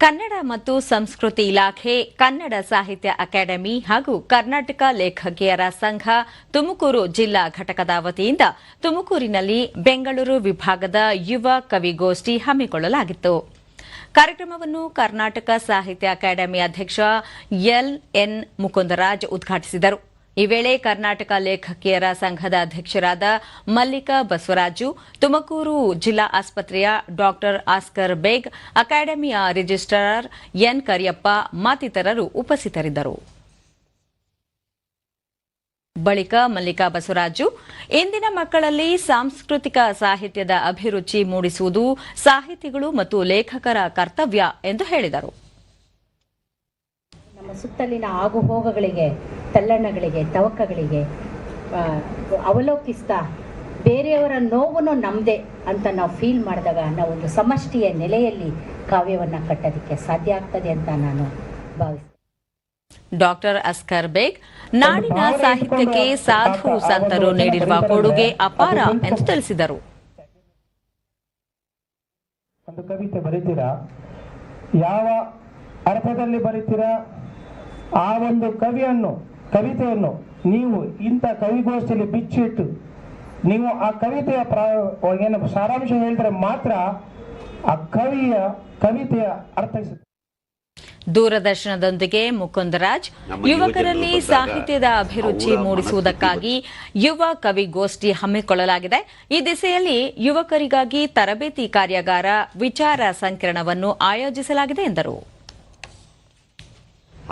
ಕನ್ನಡ ಮತ್ತು ಸಂಸ್ಕೃತಿ ಇಲಾಖೆ, ಕನ್ನಡ ಸಾಹಿತ್ಯ ಅಕಾಡೆಮಿ ಹಾಗೂ ಕರ್ನಾಟಕ ಲೇಖಕಿಯರ ಸಂಘ ತುಮಕೂರು ಜಿಲ್ಲಾ ಘಟಕದ ವತಿಯಿಂದ ತುಮಕೂರಿನಲ್ಲಿ ಬೆಂಗಳೂರು ವಿಭಾಗದ ಯುವ ಕವಿಗೋಷ್ಠಿ ಹಮ್ಮಿಕೊಳ್ಳಲಾಗಿತ್ತು. ಕಾರ್ಯಕ್ರಮವನ್ನು ಕರ್ನಾಟಕ ಸಾಹಿತ್ಯ ಅಕಾಡೆಮಿ ಅಧ್ಯಕ್ಷ ಎಲ್ಎನ್ ಮುಕುಂದರಾಜ್ ಉದ್ಘಾಟಿಸಿದರು. ಈ ವೇಳೆ ಕರ್ನಾಟಕ ಲೇಖಕಿಯರ ಸಂಘದ ಅಧ್ಯಕ್ಷರಾದ ಮಲ್ಲಿಕಾ ಬಸವರಾಜು, ತುಮಕೂರು ಜಿಲ್ಲಾ ಆಸ್ಪತ್ರೆಯ ಡಾ ಆಸ್ಕರ್ ಬೇಗ್, ಅಕಾಡೆಮಿಯ ರಿಜಿಸ್ಟ್ರಾರ್ ಎನ್ ಕರಿಯಪ್ಪ ಮತ್ತಿತರರು ಉಪಸ್ಥಿತರಿದ್ದರು. ಬಳಿಕ ಮಲ್ಲಿಕಾ ಬಸವರಾಜು, ಇಂದಿನ ಮಕ್ಕಳಲ್ಲಿ ಸಾಂಸ್ಕೃತಿಕ ಸಾಹಿತ್ಯದ ಅಭಿರುಚಿ ಮೂಡಿಸುವುದು ಸಾಹಿತಿಗಳು ಮತ್ತು ಲೇಖಕರ ಕರ್ತವ್ಯ ಎಂದು ಹೇಳಿದರು. ನಮ್ಮ ಸುತ್ತಲಿನ ಆಗುಹೋಗುಗಳಿಗೆ, ತಲ್ಲಣಗಳಿಗೆ, ತವಕಗಳಿಗೆ ಅವಲೋಕಿಸ್ತಾ ಬೇರೆಯವರ ನೋವನ್ನು ನಮ್ಮದೇ ಅಂತ ನಾವು ಫೀಲ್ ಮಾಡಿದಾಗ ನಾವು ಒಂದು ಸಮಷ್ಟಿಯ ನೆಲೆಯಲ್ಲಿ ಕಾವ್ಯವನ್ನು ಕಟ್ಟೋದಕ್ಕೆ ಸಾಧ್ಯ ಆಗ್ತದೆ ಅಂತ ನಾನು ಭಾವಿಸ್ತೇನೆ. ಡಾಕ್ಟರ್ ಅಸ್ಕರ್ ಬೇಗ್, ನಾಡಿನ ಸಾಹಿತ್ಯಕ್ಕೆ ಸಾಧು ಸಂತರು ನೀಡಿರುವ ಕೊಡುಗೆ ಅಪಾರ ಎಂದು ತಿಳಿಸಿದರು. ಒಂದು ಕವಿತೆ ಬರೀತೀರಾ, ಯಾವ ಅರ್ಥದಲ್ಲಿ ಬರೀತೀರಾ, ಆ ಒಂದು ಕವಿತೆಯನ್ನು ನೀವು ಇಂಥ ಕವಿಗೋಷ್ಠಿಯಲ್ಲಿ ಬಿಚ್ಚಿಟ್ಟು ನೀವು ಆ ಕವಿತೆಯ ಸಾರಾಂಶ ಹೇಳಿದ್ರೆ ಮಾತ್ರ ಆ ಕವಿತೆಯ ಅರ್ಥ. ದೂರದರ್ಶನದೊಂದಿಗೆ ಮುಕುಂದರಾಜ್, ಯುವಕರಲ್ಲಿ ಸಾಹಿತ್ಯದ ಅಭಿರುಚಿ ಮೂಡಿಸುವುದಕ್ಕಾಗಿ ಯುವ ಕವಿಗೋಷ್ಠಿ ಹಮ್ಮಿಕೊಳ್ಳಲಾಗಿದೆ. ಈ ದಿಸೆಯಲ್ಲಿ ಯುವಕರಿಗಾಗಿ ತರಬೇತಿ ಕಾರ್ಯಾಗಾರ, ವಿಚಾರ ಸಂಕಿರಣವನ್ನು ಆಯೋಜಿಸಲಾಗಿದೆ ಎಂದರು.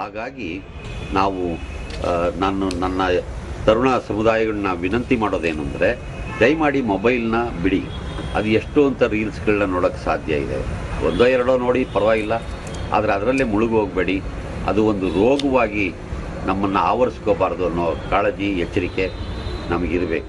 ಹಾಗಾಗಿ ನಾವು ನನ್ನ ತರುಣ ಸಮುದಾಯಗಳನ್ನ ವಿನಂತಿ ಮಾಡೋದೇನು ಅಂದರೆ, ದಯಮಾಡಿ ಮೊಬೈಲ್ನ ಬಿಡಿ. ಅದು ಎಷ್ಟು ಅಂತ ರೀಲ್ಸ್ಗಳನ್ನ ನೋಡೋಕ್ಕೆ ಸಾಧ್ಯ ಇದೆ, ಒಂದೋ ಎರಡೋ ನೋಡಿ ಪರವಾಗಿಲ್ಲ, ಆದರೆ ಅದರಲ್ಲೇ ಮುಳುಗಿ ಹೋಗಬೇಡಿ. ಅದು ಒಂದು ರೋಗವಾಗಿ ನಮ್ಮನ್ನು ಆವರಿಸ್ಕೋಬಾರ್ದು ಅನ್ನೋ ಕಾಳಜಿ, ಎಚ್ಚರಿಕೆ ನಮಗಿರಬೇಕು.